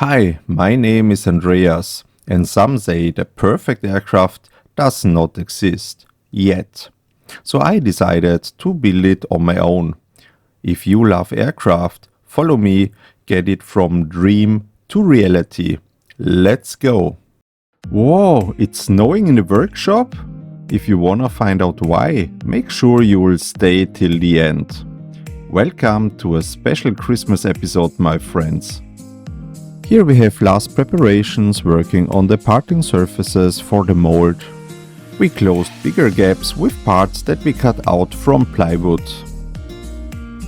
Hi, my name is Andreas, and some say the perfect aircraft does not exist yet. So I decided to build it on my own. If you love aircraft, follow me, get it from dream to reality. Let's go! Whoa, it's snowing in the workshop? If you wanna find out why, make sure you will stay till the end. Welcome to a special Christmas episode, my friends. Here we have last preparations working on the parting surfaces for the mold. We closed bigger gaps with parts that we cut out from plywood.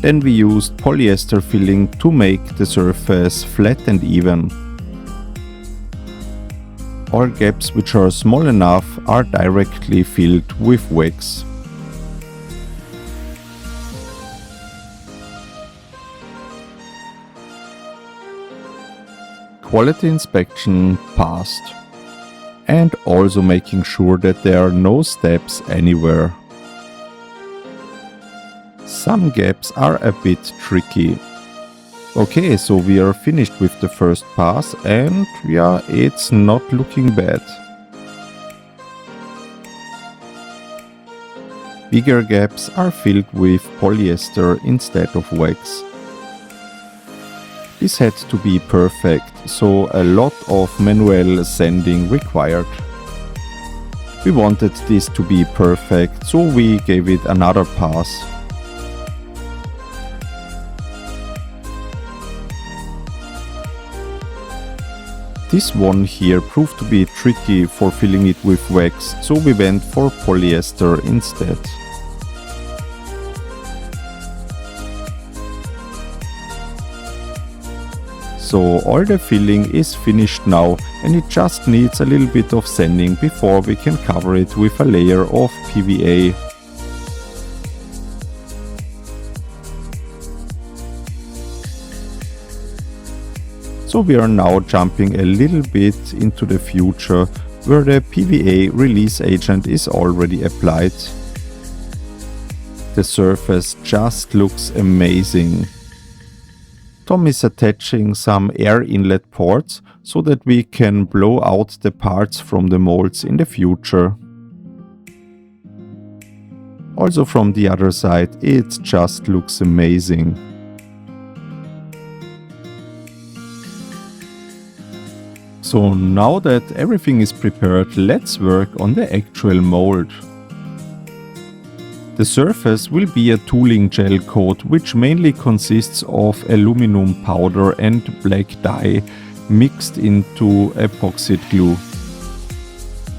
Then we used polyester filling to make the surface flat and even. All gaps which are small enough are directly filled with wax. Quality inspection passed, and also making sure that there are no steps anywhere. Some gaps are a bit tricky. Okay, so we are finished with the first pass, and yeah, it's not looking bad. Bigger gaps are filled with polyester instead of wax. This had to be perfect, so a lot of manual sanding required. We wanted this to be perfect, so we gave it another pass. This one here proved to be tricky for filling it with wax, so we went for polyester instead. So all the filling is finished now, and it just needs a little bit of sanding before we can cover it with a layer of PVA. So we are now jumping a little bit into the future, where the PVA release agent is already applied. The surface just looks amazing. Tom is attaching some air inlet ports so that we can blow out the parts from the molds in the future. Also from the other side, it just looks amazing. So now that everything is prepared, let's work on the actual mold. The surface will be a tooling gel coat, which mainly consists of aluminum powder and black dye mixed into epoxy glue.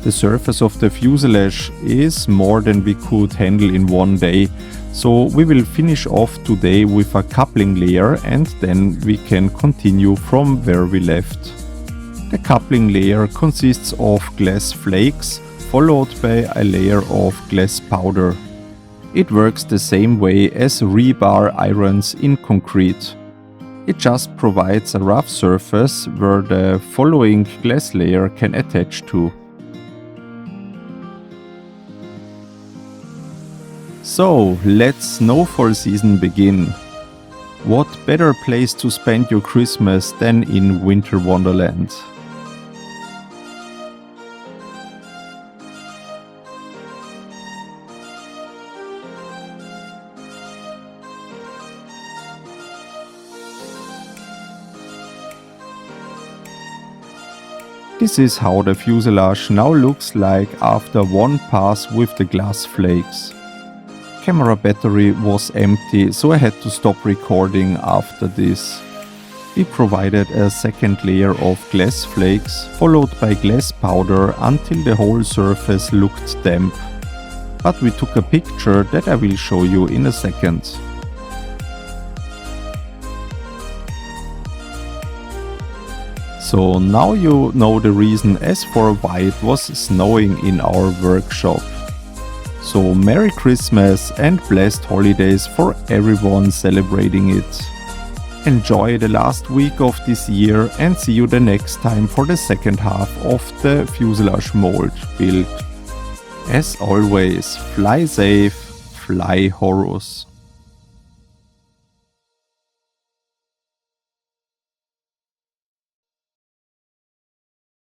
The surface of the fuselage is more than we could handle in one day, so we will finish off today with a coupling layer, and then we can continue from where we left. The coupling layer consists of glass flakes followed by a layer of glass powder. It works the same way as rebar irons in concrete. It just provides a rough surface where the following glass layer can attach to. So, let snowfall season begin. What better place to spend your Christmas than in Winter Wonderland? This is how the fuselage now looks like after one pass with the glass flakes. Camera battery was empty, so I had to stop recording after this. We provided a second layer of glass flakes, followed by glass powder until the whole surface looked damp. But we took a picture that I will show you in a second. So now you know the reason as for why it was snowing in our workshop. So Merry Christmas and blessed holidays for everyone celebrating it. Enjoy the last week of this year, and see you the next time for the second half of the fuselage mold build. As always, fly safe, fly Horus.